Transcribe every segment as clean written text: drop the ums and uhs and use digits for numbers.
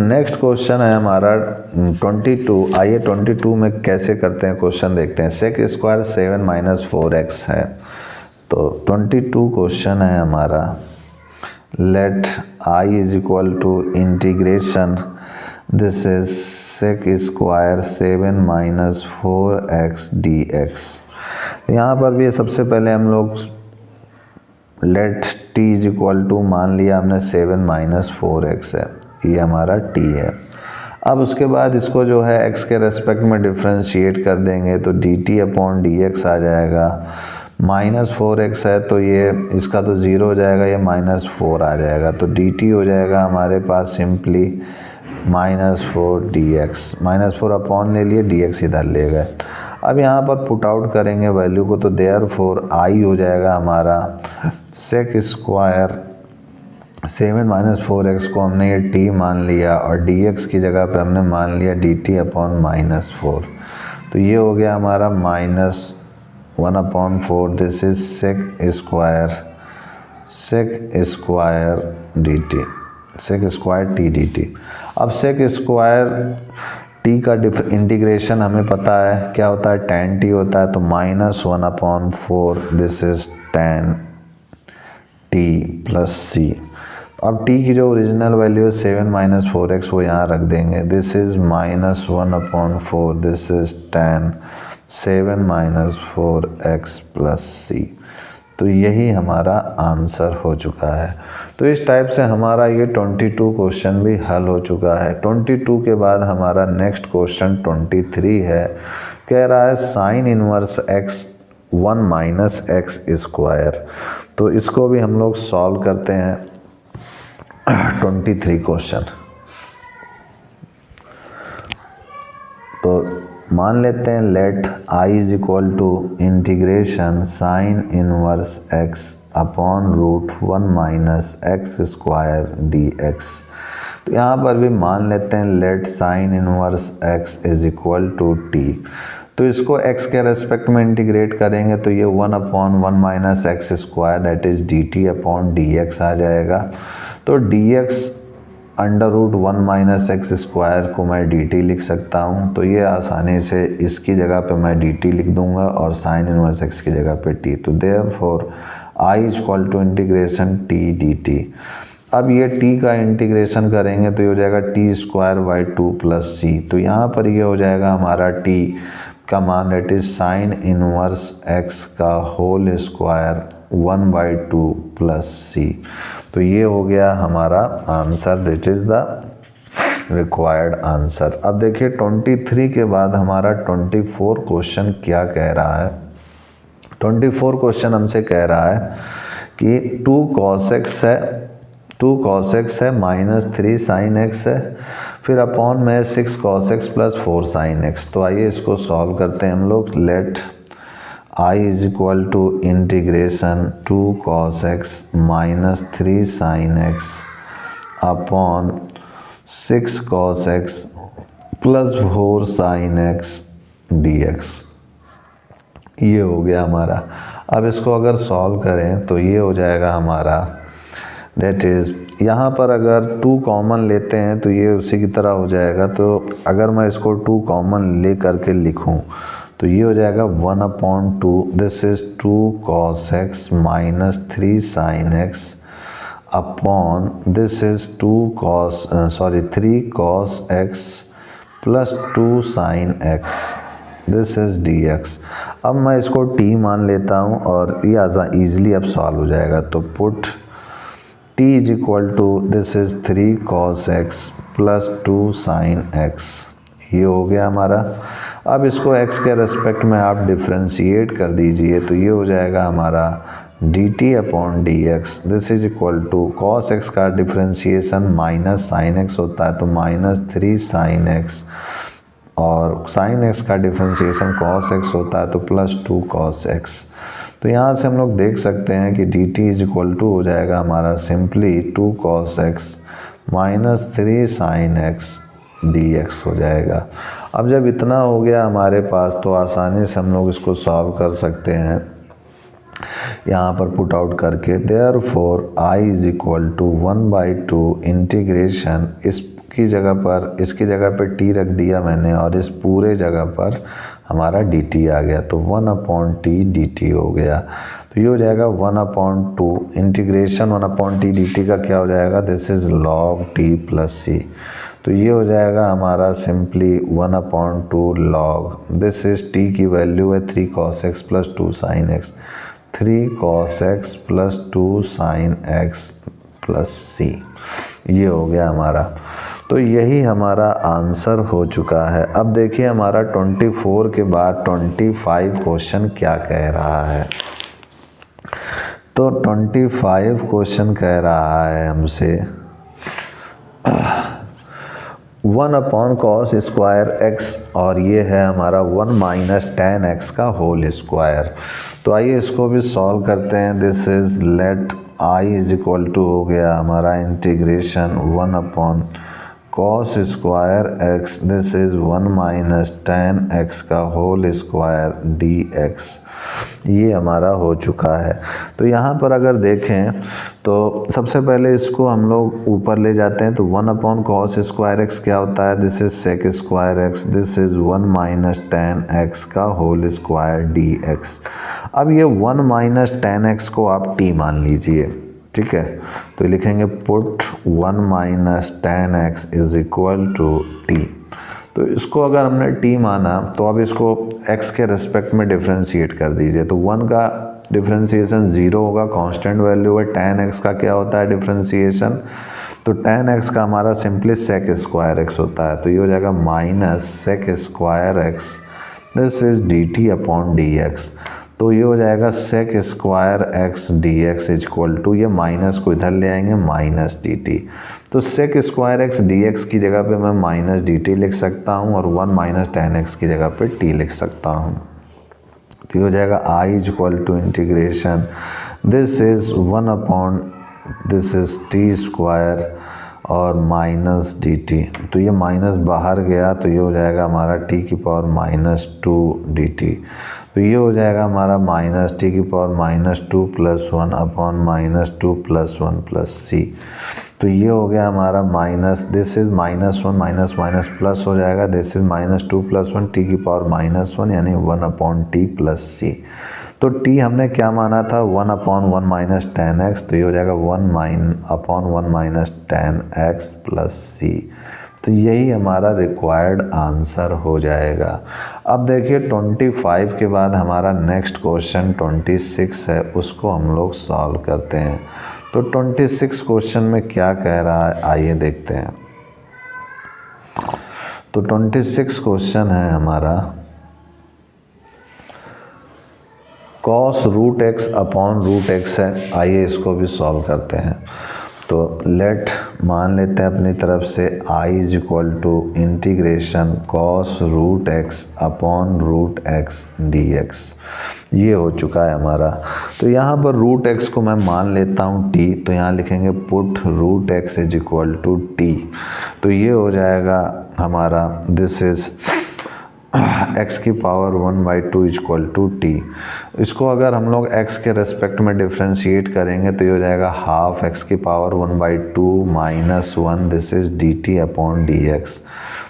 Next question है हमारा 22। आइए 22 में कैसे करते हैं क्वेश्चन देखते हैं। सेक स्क्वायर 7 माइनस 4x है। तो 22 क्वेश्चन है हमारा, let I is equal to integration, this is sec square 7 minus 4x dx। यहाँ पर भी सबसे पहले हम लोग let t is equal to मान लिया हमने 7 माइनस 4x है, ये हमारा t है। अब उसके बाद इसको जो है x के रेस्पेक्ट में डिफ्रेंशिएट कर देंगे तो dt अपॉन dx आ जाएगा। माइनस 4x है तो ये इसका तो 0 हो जाएगा, ये माइनस 4 आ जाएगा, तो dt हो जाएगा हमारे पास simply minus 4 dx। Minus 4 upon ले लिए, dx इधर ले गए। अब यहाँ पर पुट आउट करेंगे वैल्यू को, तो देयरफॉर I हो जाएगा हमारा सेक स्क्वायर 7 माइनस 4x को हमने ये t मान लिया और dx की जगह पे हमने मान लिया dt अपॉन माइनस 4। तो ये हो गया हमारा minus 1 upon 4, this is sec square dt, sec square t dt। अब सेक स्क्वायर t का इंटीग्रेशन हमें पता है क्या होता है, tan t होता है, तो minus 1 upon 4, this is tan t plus c। अब t की जो ओरिजिनल वैल्यू है 7 माइनस 4x वो यहाँ रख देंगे, this is minus 1 upon 4, this is tan 7 minus 4x plus c। तो यही हमारा आंसर हो चुका है। तो इस टाइप से हमारा ये 22 क्वेश्चन भी हल हो चुका है। 22 के बाद हमारा नेक्स्ट क्वेश्चन 23 है। कह रहा है sign inverse x 1 minus x square. तो इसको भी हम लोग सॉल्व करते हैं 23 क्वेश्चन। तो मान लेते हैं let I is equal to integration sine inverse x upon root 1 minus x square dx। तो यहाँ पर भी मान लेते हैं let sine inverse x is equal to t। तो इसको x के रेस्पेक्ट में इंटीग्रेट करेंगे तो ये 1 upon 1 minus x square that is dt upon dx आ जाएगा। तो dx under root 1 minus x square को मैं dt लिख सकता हूँ, तो ये आसानी से इसकी जगह पे मैं dt लिख दूंगा और साइन इनवर्स x की जगह पे t। तो therefore I is equal to integration t dt। अब ये t का इंटीग्रेशन करेंगे तो ये हो जाएगा t square by 2 plus c। तो यहाँ पर ये हो जाएगा हमारा t का मान that is sine inverse x का whole square 1 by 2 plus c। तो ये हो गया हमारा answer, that is the required answer. अब देखिए 23 के बाद हमारा 24 क्वेश्चन क्या कह रहा है। 24 क्वेश्चन हमसे कह रहा है कि 2 cos x है माइनस 3 sin x है, फिर अपॉन में 6 cos x plus 4 sin x। तो आइए इसको सॉल्व करते हैं हम लोग। Let I is equal to integration 2 cos x minus 3 sin x upon 6 cos x plus 4 sin x dx। ये हो गया हमारा। अब इसको अगर सॉल्व करें तो ये हो जाएगा हमारा डेट इज़, यहाँ पर अगर 2 कॉमन लेते हैं तो ये उसी की तरह हो जाएगा। तो अगर मैं इसको 2 कॉमन ले करके लिखूँ तो ये हो जाएगा 1 अपॉन 2, this is 2 cos x minus 3 sin x upon this is 3 cos x plus 2 sin x, this is dx। अब मैं इसको t मान लेता हूँ और ये ईजिली अब सॉल्व हो जाएगा। तो put t is equal to this is 3 cos x plus 2 sin x। ये हो गया हमारा। अब इसको x के रेस्पेक्ट में आप डिफ्रेंशिएट कर दीजिए तो ये हो जाएगा हमारा dt upon dx, this is equal to cos x का डिफ्रेंशिएशन माइनस sin x होता है तो माइनस 3 sin x, और sin x का डिफ्रेंशिएशन cos x होता है तो प्लस 2 cos x। तो यहाँ से हम लोग देख सकते हैं कि dt इज इक्वल टू हो जाएगा हमारा simply 2 cos x minus 3 sin x dx हो जाएगा। अब जब इतना हो गया हमारे पास तो आसानी से हम लोग इसको सॉल्व कर सकते हैं यहाँ पर पुट आउट करके। Therefore I is equal to 1 by 2 integration, इस की जगह पर, इसकी जगह पे t रख दिया मैंने और इस पूरे जगह पर हमारा dt आ गया, तो 1/t dt हो गया। तो ये हो जाएगा 1/2 इंटीग्रेशन 1/t dt का क्या हो जाएगा, this is log t plus c। तो ये हो जाएगा हमारा simply 1/2 log, this is t की वैल्यू है 3 cos x plus 2 sin x, 3 cos x plus 2 sin x plus c। ये हो गया हमारा। तो यही हमारा आंसर हो चुका है। अब देखिए हमारा 24 के बाद 25 क्वेश्चन क्या कह रहा है। तो 25 क्वेश्चन कह रहा है हमसे 1/cos स्क्वायर x, और ये है हमारा 1 माइनस tan x का होल स्क्वायर। तो आइए इसको भी सॉल्व करते हैं। This is let I is equal to हो गया हमारा integration 1/cos square x, this is 1 minus tan x का होल स्क्वायर dx। ये हमारा हो चुका है। तो यहाँ पर अगर देखें तो सबसे पहले इसको हम लोग ऊपर ले जाते हैं। तो 1/cos स्क्वायर x क्या होता है, this is sec square x, this is 1 minus tan x का होल स्क्वायर dx। अब ये 1 माइनस tan x को आप t मान लीजिए, ठीक है। तो लिखेंगे put 1 minus tan x is equal to t। तो इसको अगर हमने t माना तो अब इसको x के रेस्पेक्ट में डिफ्रेंशिएट कर दीजिए। तो 1 का डिफ्रेंशिएशन 0 होगा, कांस्टेंट वैल्यू है। tan x का क्या होता है डिफ्रेंशिएशन, तो tan x का हमारा सिंपली sec स्क्वायर x होता है। तो ये हो जाएगा minus sec square x, this is dt upon dx। तो ये हो जाएगा sec square x dx is equal to, ये माइनस को इधर ले आएंगे माइनस dt। तो sec स्क्वायर x dx की जगह पे मैं माइनस dt लिख सकता हूँ और 1 माइनस tan x की जगह पे t लिख सकता हूँ। तो ये हो जाएगा I is equal to integration, this is 1 this is t square और माइनस dt। तो ये माइनस बाहर गया तो ये हो जाएगा हमारा t की पावर माइनस 2 dt। तो ये हो जाएगा हमारा माइनस t की power minus 2 plus 1 upon minus 2 plus 1 plus c। तो ये हो गया हमारा minus, this is minus 1 minus minus plus हो जाएगा, this is minus 2 plus 1 t की पावर माइनस 1 यानी 1/t प्लस c। तो t हमने क्या माना था 1/1 माइनस tan x, तो ये हो जाएगा 1/1 minus tan x plus c। तो यही हमारा रिक्वायर्ड आंसर हो जाएगा। अब देखिए 25 के बाद हमारा नेक्स्ट क्वेश्चन 26 है, उसको हम लोग सॉल्व करते हैं। तो 26 क्वेश्चन में क्या कह रहा है आइए देखते हैं। तो 26 क्वेश्चन है हमारा cos root x upon root x है। आइए इसको भी सॉल्व करते हैं। तो लेट मान लेते हैं अपनी तरफ से I is equal to integration cos root x upon root x dx। ये हो चुका है हमारा। तो यहाँ पर रूट एक्स को मैं मान लेता हूँ t, तो यहाँ लिखेंगे put root x is equal to t। तो ये हो जाएगा हमारा दिस इज x की power 1/2 is equal to t। इसको अगर हम लोग x के रेस्पेक्ट में डिफ्रेंशिएट करेंगे तो ये हो जाएगा हाफ x की power 1/2 minus 1, this is dt upon dx।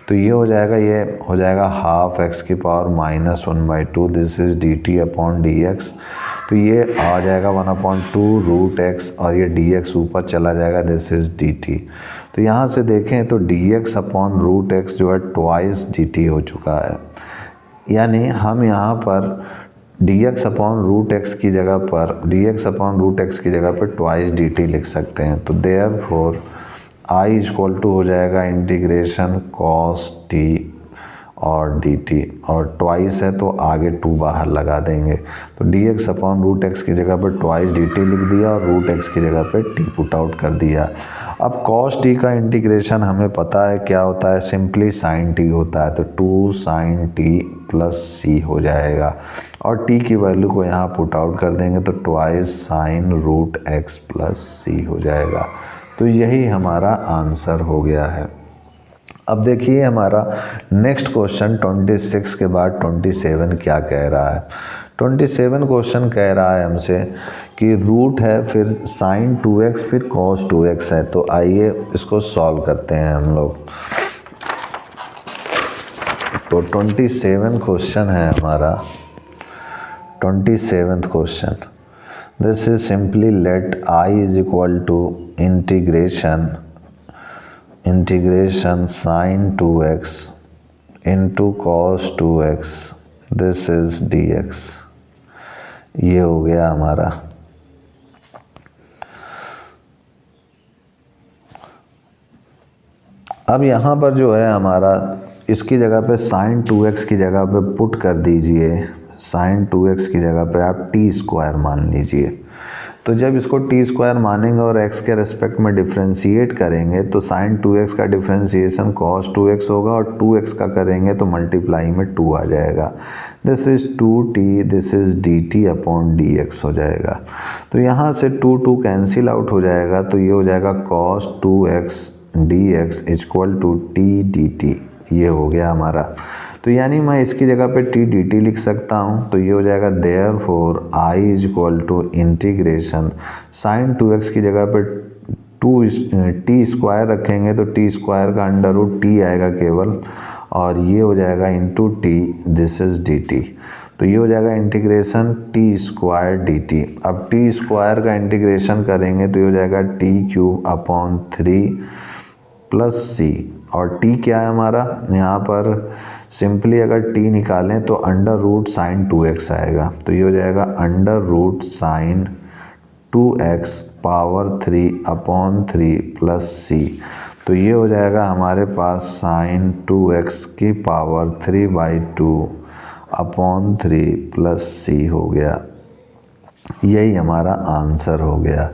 तो ये हो जाएगा हाफ x की power minus 1/2, this is dt upon dx। तो ये आ जाएगा 1/2 रूट एक्स और ये dx ऊपर चला जाएगा, दिस इज dt। तो यहाँ से देखें तो dx अपॉन रूट एक्स जो है ट्वाइस dt हो चुका है, यानी हम यहाँ पर dx अपॉन रूट एक्स की जगह पर ट्वाइस dt लिख सकते हैं। तो therefore I is equal to हो जाएगा इंटीग्रेशन cos t और dt, और ट्वाइस है तो आगे 2 बाहर लगा देंगे। तो dx अपॉन रूट एक्स की जगह पर ट्वाइस dt लिख दिया और रूट एक्स की जगह पर t पुट आउट कर दिया। अब cos t का इंटीग्रेशन हमें पता है क्या होता है, सिंपली sin t होता है। तो 2 sin t प्लस c हो जाएगा और t की वैल्यू को यहाँ पुट आउट कर देंगे तो twice sin root x plus c हो जाएगा। तो यही हमारा आंसर हो गया है। अब देखिए हमारा नेक्स्ट क्वेश्चन 26 के बाद 27 क्या कह रहा है। 27 क्वेश्चन कह रहा है हमसे कि रूट है, फिर साइन 2x, फिर कॉस 2x है। तो आइए इसको सॉल्व करते हैं हम लोग। तो 27 क्वेश्चन है हमारा। 27th question, this is simply let I is equal to integration sine 2x into cos 2x, this is dx। ये हो गया हमारा। अब यहाँ पर जो है हमारा, इसकी जगह पे साइन 2x की जगह पे पुट कर दीजिए, साइन 2x की जगह पे आप t स्क्वायर मान लीजिए। तो जब इसको t स्क्वायर मानेंगे और x के रेस्पेक्ट में डिफ्रेंशिएट करेंगे तो साइन 2x का डिफ्रेंशिएशन cos 2x होगा और 2x का करेंगे तो मल्टीप्लाई में 2 आ जाएगा। This is 2t, this is dt upon dx हो जाएगा। तो यहाँ से 2 कैंसिल आउट हो जाएगा, तो ये हो जाएगा cos 2x dx equal to t dt। ये हो गया हमारा। तो यानी मैं इसकी जगह पे t dt लिख सकता हूँ। तो ये हो जाएगा therefore I is equal to integration sine 2x की जगह पे t स्क्वायर रखेंगे तो t स्क्वायर का अंडर रूट t आएगा केवल, और ये हो जाएगा into t, this is dt। तो ये हो जाएगा इंटीग्रेशन t स्क्वायर dt। अब t स्क्वायर का इंटीग्रेशन करेंगे तो ये हो जाएगा t cube upon 3 plus c, और t क्या है हमारा, यहाँ पर सिंपली अगर t निकालें तो अंडर रूट साइन 2x आएगा। तो ये हो जाएगा under root sine 2x power 3 upon 3 plus c। तो ये हो जाएगा हमारे पास साइन 2x की पावर 3/2 अपॉन 3 प्लस c हो गया। यही हमारा आंसर हो गया।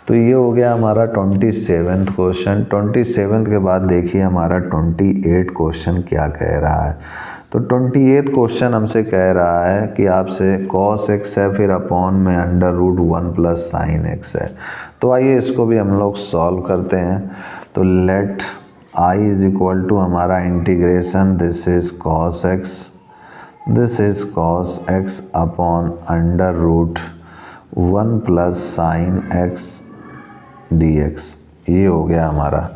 तो ये हो गया हमारा 27th क्वेश्चन। 27th के बाद देखिए हमारा 28 क्वेश्चन क्या कह रहा है। तो 28th क्वेश्चन हमसे कह रहा है कि आपसे cos x है, फिर अपॉन में under root 1 plus sine x है। तो आइए इसको भी हम लोग सॉल्व करते हैं। तो let I is equal to हमारा integration, this is cos x, this is cos x upon under root 1 plus sine x dx। ये हो गया हमारा।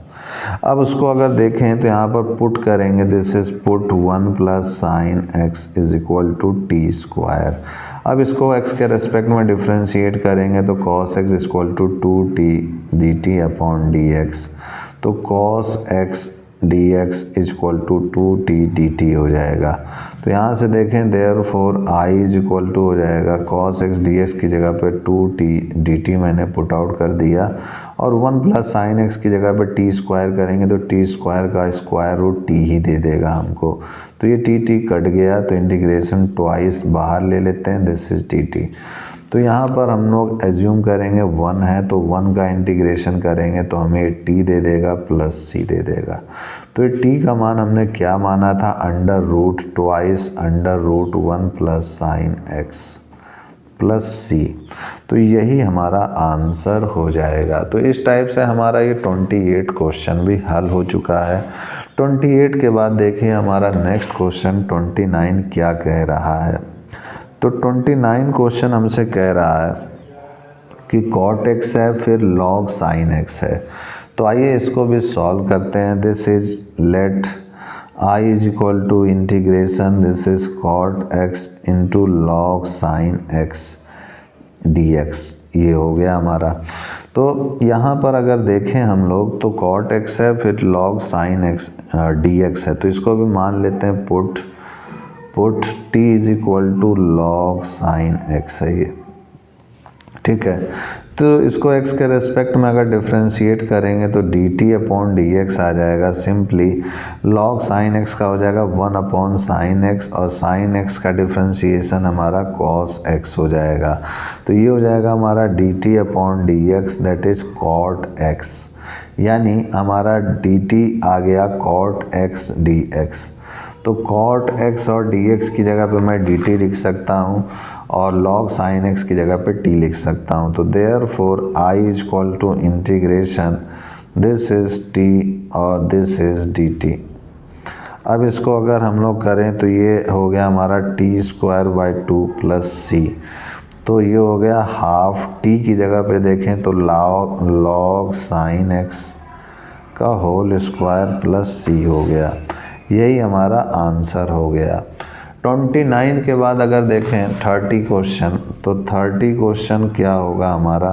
अब उसको अगर देखें तो यहाँ पर पुट करेंगे, this is put 1 plus sine x is equal to t square. अब इसको x के रेस्पेक्ट में डिफ्रेंशिएट करेंगे तो cos x is equal to 2t dt upon dx। तो cos x dx is equal to 2t dt हो जाएगा। तो यहाँ से देखें therefore I is equal to हो जाएगा cos x dx की जगह पे 2t dt मैंने पुट आउट कर दिया, और 1 प्लस साइन x की जगह पे t स्क्वायर करेंगे तो t स्क्वायर का स्क्वायर रूट t ही दे देगा हमको। तो ये t कट गया, तो इंटीग्रेशन ट्वाइस बाहर ले लेते हैं, दिस इज dt। तो यहाँ पर हम लोग एज्यूम करेंगे 1 है, तो 1 का इंटीग्रेशन करेंगे तो हमें t दे देगा प्लस c दे देगा। तो ये t का मान हमने क्या माना था, under root twice under root 1 plus sine x plus c। तो यही हमारा आंसर हो जाएगा। तो इस टाइप से हमारा ये 28 क्वेश्चन भी हल हो चुका है। 28 के बाद देखिए हमारा नेक्स्ट क्वेश्चन 29 क्या कह रहा है। तो 29 क्वेश्चन हमसे कह रहा है कि cot x है, फिर log sin x है। तो आइए इसको भी सॉल्व करते हैं। This is let I is equal to integration, this is cot x into log sin x dx। ये हो गया हमारा। तो यहाँ पर अगर देखें हम लोग तो cot x है, फिर log sin x dx है। तो इसको भी मान लेते हैं put t is equal to log sine x है ये, ठीक है। तो इसको x के रेस्पेक्ट में अगर डिफ्रेंशिएट करेंगे तो dt अपॉन dx आ जाएगा। सिंपली log साइन x का हो जाएगा 1 अपॉन साइन x, और साइन x का डिफ्रेंशिएशन हमारा cos x हो जाएगा। तो ये हो जाएगा हमारा dt upon dx, that is cot x। यानी हमारा dt आ गया cot x dx। तो cot x और dx की जगह पे मैं dt लिख सकता हूँ, और log sin x की जगह पे t लिख सकता हूँ। तो therefore I is equal to integration, this is t और दिस इज dt। अब इसको अगर हम लोग करें तो ये हो गया हमारा T square by 2 plus C, तो ये हो गया हाफ टी की जगह पे देखें तो लॉग साइन एक्स का होल स्क्वायर प्लस सी हो गया। यही हमारा आंसर हो गया। 29 के बाद अगर देखें 30 क्वेश्चन, तो 30 क्वेश्चन क्या होगा हमारा,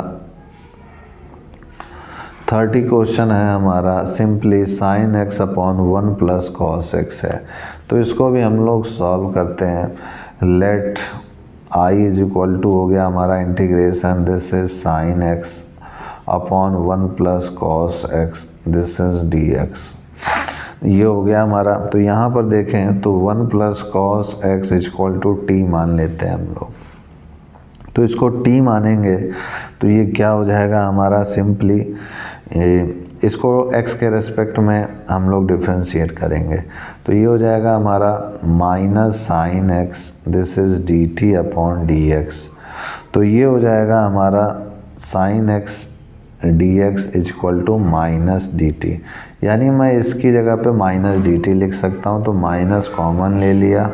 30 क्वेश्चन है हमारा simply sine x upon 1 plus cos x है। तो इसको भी हम लोग सॉल्व करते हैं। Let I is equal to हो गया हमारा integration this is sine x upon 1 plus cos x this is d x, ये हो गया हमारा। तो यहाँ पर देखें तो 1 plus cos x is equal to t मान लेते हैं हम लोग, तो इसको टी मानेंगे तो ये क्या हो जाएगा हमारा सिंपली, इसको x के रेस्पेक्ट में हम लोग डिफ्रेंशिएट करेंगे, तो ये हो जाएगा हमारा minus sine x this is d t upon d x, तो ये हो जाएगा हमारा sine x d x is equal to minus d t, यानी मैं इसकी जगह पे माइनस डी टी लिख सकता हूँ, तो माइनस कॉमन ले लिया,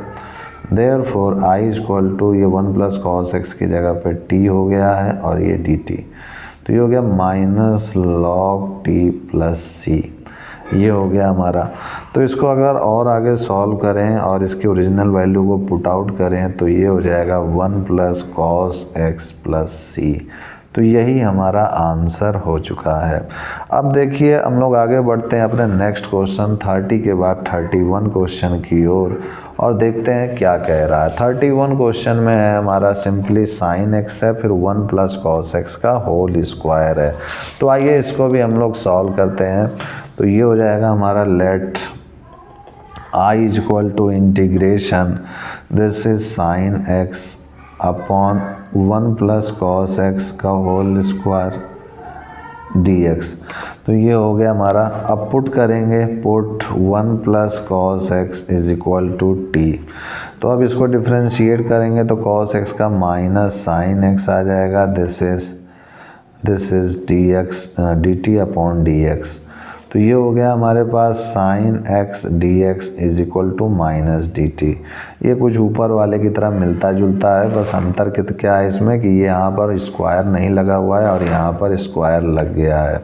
therefore I is equal to ये 1 प्लस कॉस एक्स की जगह पे टी हो गया है और ये डी टी, तो ये हो गया माइनस लॉग टी प्लस सी, ये हो गया हमारा। तो इसको अगर और आगे सॉल्व करें और इसकी ओरिजिनल वैल्यू को पुट आउट करें तो ये हो जाएगा 1 plus cos x plus C, तो यही हमारा आंसर हो चुका है। अब देखिए हम लोग आगे बढ़ते हैं अपने नेक्स्ट क्वेश्चन 30 के बाद 31 क्वेश्चन की ओर और देखते हैं क्या कह रहा है। 31 क्वेश्चन में है हमारा सिंपली साइन एक्स है, फिर 1 प्लस कॉस एक्स का होल स्क्वायर है। तो आइए इसको भी हम लोग सॉल्व करते हैं। तो ये हो जाएगा हमारा let I is equal to integration this is sine x upon 1 plus cos x का होल स्क्वायर डी एक्स, तो ये हो गया हमारा। अब पुट करेंगे, put 1 plus cos x is equal to t, तो अब इसको डिफ्रेंशिएट करेंगे तो कॉस एक्स का माइनस साइन एक्स आ जाएगा this is d x d t upon d x, तो ये हो गया हमारे पास sign x d x is equal to minus d t. ये कुछ ऊपर वाले की तरह मिलता जुलता है, बस अंतर क्या है इसमें कि ये यहाँ पर स्क्वायर नहीं लगा हुआ है और यहाँ पर स्क्वायर लग गया है।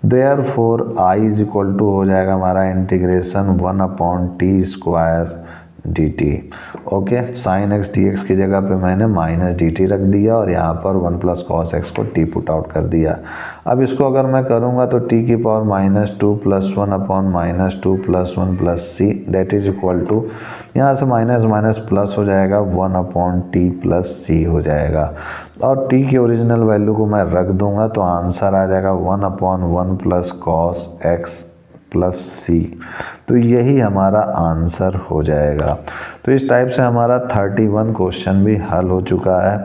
Therefore I is equal to हो जाएगा हमारा integration 1 upon t square d t. Okay, sine x d x की जगह पे मैंने माइनस डी टी रख दिया और यहाँ पर 1 प्लस कॉस एक्स को टी पुट आउट कर दिया। अब इसको अगर मैं करूँगा तो टी की पावर -2 + 1 अपॉन -2 + 1 plus c that is equal to, यहाँ से माइनस माइनस प्लस हो जाएगा 1 अपॉन टी प्लस सी हो जाएगा और टी की ओरिजिनल वैल्यू को मैं रख दूंगा तो आंसर आ जाएगा 1 upon 1 plus cos x plus C, तो यही हमारा आंसर हो जाएगा। तो इस टाइप से हमारा 31 क्वेश्चन भी हल हो चुका है।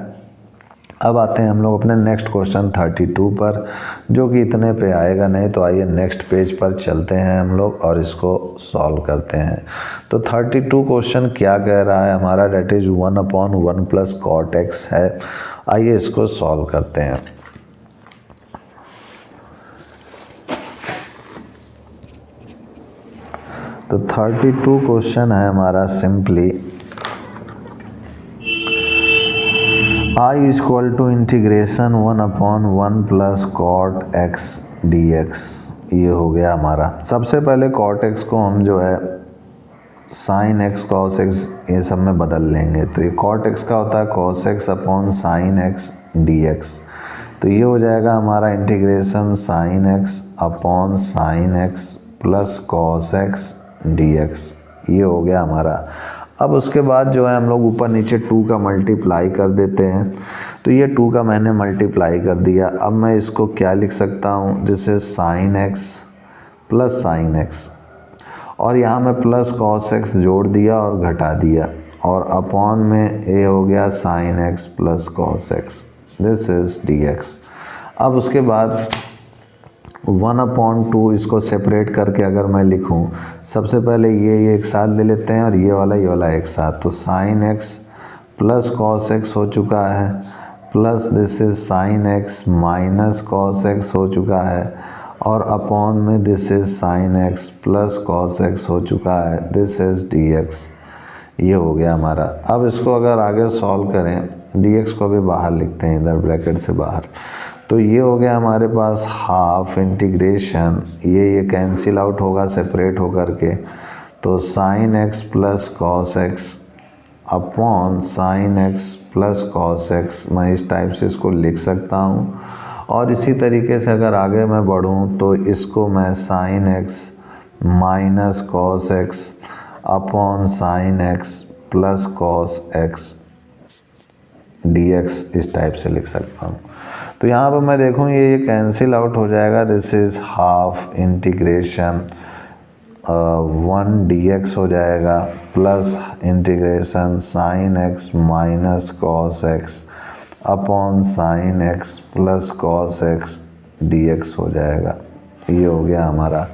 अब आते हैं हम लोग अपने नेक्स्ट क्वेश्चन 32 पर, जो कि इतने पे आएगा नहीं, तो आइए नेक्स्ट पेज पर चलते हैं हम लोग और इसको सॉल्व करते हैं। तो 32 क्वेश्चन क्या कह रहा है हमारा, that is 1 upon 1 plus cot x है। आइए इसको सॉल्व करते हैं। तो 32 क्वेश्चन है हमारा simply I is equal to integration 1 upon 1 plus cot x d x, ये हो गया हमारा। सबसे पहले कॉट एक्स को हम जो है साइन एक्स कॉस एक्स ये सब में बदल लेंगे, तो ये कॉट एक्स का होता है cos x upon sine x d x, तो ये हो जाएगा हमारा integration sine x upon sine x plus cos x d x, ये हो गया हमारा। अब उसके बाद जो है हम लोग ऊपर नीचे 2 का मल्टीप्लाई कर देते हैं, तो ये 2 का मैंने मल्टीप्लाई कर दिया। अब मैं इसको क्या लिख सकता हूँ, जैसे sign x plus sine x और यहाँ मैं प्लस कॉस एक्स जोड़ दिया और घटा दिया और अपॉन में ए हो गया sign x plus cos x this is d x. अब उसके बाद 1 अपॉन 2 इसको सेपरेट करके अगर मैं लिखूं, सबसे पहले ये एक साथ ले लेते हैं और ये वाला एक साथ, तो sign x plus cos x हो चुका है plus this is sine x minus cos x हो चुका है और अपॉन में this is sine x plus cos x हो चुका है, दिस इज डी एक्स। ये हो गया हमारा। अब इसको अगर आगे सॉल्व करें, dx को भी बाहर लिखते हैं इधर ब्रैकेट से बाहर, तो ये हो गया हमारे पास हाफ इंटीग्रेशन, ये कैंसिल आउट होगा सेपरेट होकर के, तो sign x plus cos x upon sine x plus cos x. मैं इस टाइप से इसको लिख सकता हूँ। और इसी तरीके से अगर आगे मैं बढ़ूँ तो इसको मैं sign x minus cos x upon sine x plus cos x dx इस टाइप से लिख सकता हूँ। तो यहाँ पर मैं देखूँ ये कैंसिल आउट हो जाएगा, this is half integration 1 dx हो जाएगा plus integration sine x minus cos x upon sine x plus cos x dx हो जाएगा। ये हो गया हमारा।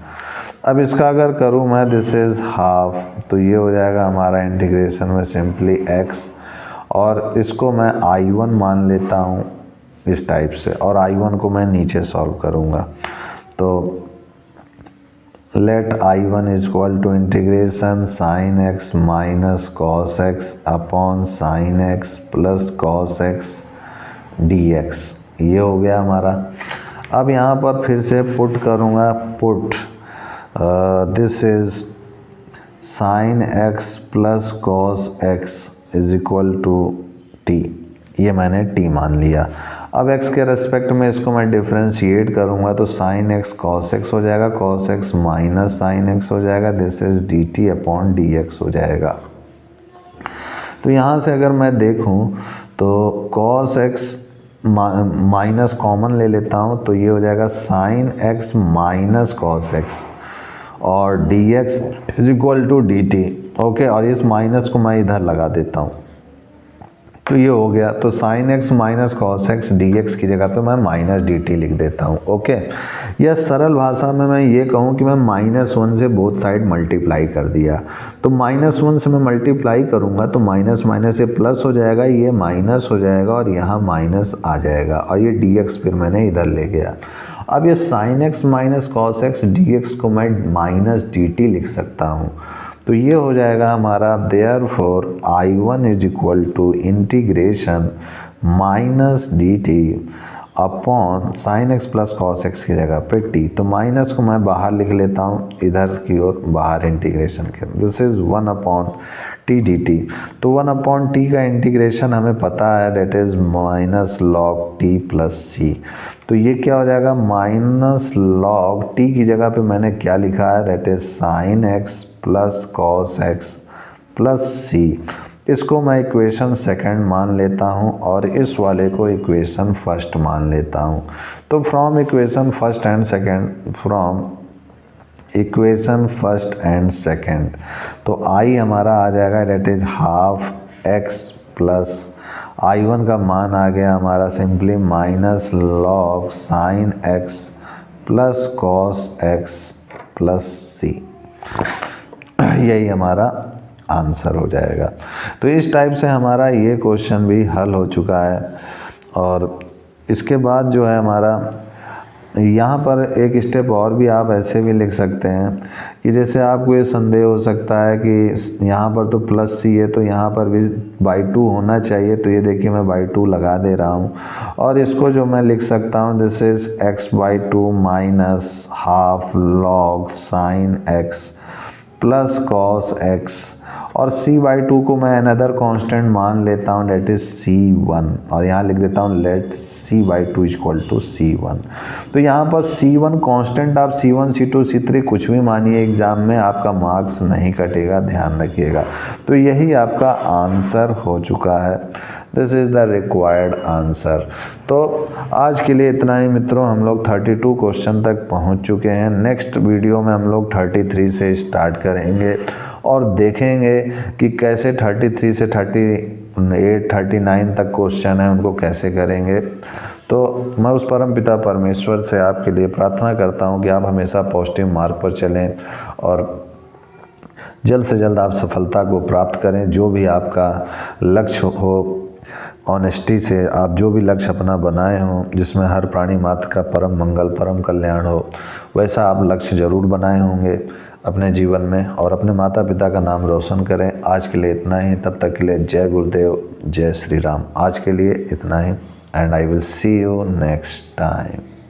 अब इसका अगर करूँ मैं, दिस इज हाफ, तो ये हो जाएगा हमारा इंटीग्रेशन में सिंपली x, और इसको मैं I1 मान लेता हूँ इस टाइप से, और I1 को मैं नीचे सॉल्व करूँगा। तो let I1 is equal to integration sine x minus cos x upon sine x plus cos x dx। ये हो गया हमारा। अब यहाँ पर फिर से पुट करूँगा, put this is sine x plus cos x is equal to t. ये मैंने टी मान लिया। अब x के रेस्पेक्ट में इसको मैं डिफ्रेंशिएट करूँगा, तो साइन एक्स कॉस एक्स हो जाएगा, cos x minus sine x हो जाएगा, this is d t upon d x हो जाएगा। तो यहाँ से अगर मैं देखूँ तो कॉस एक्स माइनस कॉमन ले लेता हूँ, तो ये हो जाएगा sine x minus cos x और dx is equal to d t. Okay, और इस माइनस को मैं इधर लगा देता हूँ, तो ये हो गया। तो sign x minus cos x dx की जगह पे मैं माइनस डी टी लिख देता हूँ। ओके, या सरल भाषा में मैं ये कहूँ कि मैं -1 से बोथ साइड मल्टीप्लाई कर दिया, तो -1 से मैं मल्टीप्लाई करूँगा तो माइनस माइनस से प्लस हो जाएगा, ये माइनस हो जाएगा और यहाँ माइनस आ जाएगा, और ये dx फिर मैंने इधर ले गया। अब ये sign x minus cos x dx को मैं माइनस डी टी लिख सकता हूँ, तो ये हो जाएगा हमारा therefore I1 is equal to integration minus d t upon sine x plus cos x की जगह पे टी, तो माइनस को मैं बाहर लिख लेता हूँ इधर की ओर बाहर इंटीग्रेशन के, this is 1 upon T D T. तो 1 अपॉन टी का इंटीग्रेशन हमें पता है, that is minus log T plus C. तो ये क्या हो जाएगा, माइनस लॉग टी की जगह पे मैंने क्या लिखा है, that is sine x plus cos x plus C. इसको मैं इक्वेशन सेकंड मान लेता हूँ और इस वाले को इक्वेशन फर्स्ट मान लेता हूँ। तो from equation first and second, from equation first and second, तो I हमारा आ जाएगा that is half x plus I1 का मान आ गया हमारा simply minus log sine x plus cos x plus C. यही हमारा आंसर हो जाएगा। तो इस टाइप से हमारा ये क्वेश्चन भी हल हो चुका है। और इसके बाद जो है हमारा यहाँ पर एक स्टेप और भी आप ऐसे भी लिख सकते हैं कि जैसे आपको ये संदेह हो सकता है कि यहाँ पर तो प्लस सी है तो यहाँ पर भी बाई 2 होना चाहिए, तो ये देखिए मैं बाई 2 लगा दे रहा हूँ, और इसको जो मैं लिख सकता हूँ this is x by 2 minus half log sine x plus cos x, और c बाई 2 को मैं अनदर कांस्टेंट मान लेता हूँ डेट इज c1, और यहाँ लिख देता हूँ let c by 2 equal to c1। तो यहाँ पर c1 कांस्टेंट आप c1 c2 c3 कुछ भी मानिए, एग्जाम में आपका मार्क्स नहीं कटेगा, ध्यान रखिएगा। तो यही आपका आंसर हो चुका है, this is the required answer. तो आज के लिए इतना ही मित्रों, हम लोग 32 क्वेश्चन तक पहुँच चुके हैं। नेक्स्ट वीडियो में हम लोग 33 से स्टार्ट करेंगे और देखेंगे कि कैसे 33 से 38 39 तक क्वेश्चन है उनको कैसे करेंगे। तो मैं उस परम पिता परमेश्वर से आपके लिए प्रार्थना करता हूं कि आप हमेशा पॉजिटिव मार्ग पर चलें और जल्द से जल्द आप सफलता को प्राप्त करें, जो भी आपका लक्ष्य हो, ऑनेस्टी से आप जो भी लक्ष्य अपना बनाए हों, जिसमें हर प्राणी मात्र का परम मंगल परम कल्याण हो, वैसा आप लक्ष्य ज़रूर बनाए होंगे अपने जीवन में, और अपने माता पिता का नाम रोशन करें। आज के लिए इतना ही, तब तक के लिए जय गुरुदेव, जय श्री राम। आज के लिए इतना ही, and I will see you next time.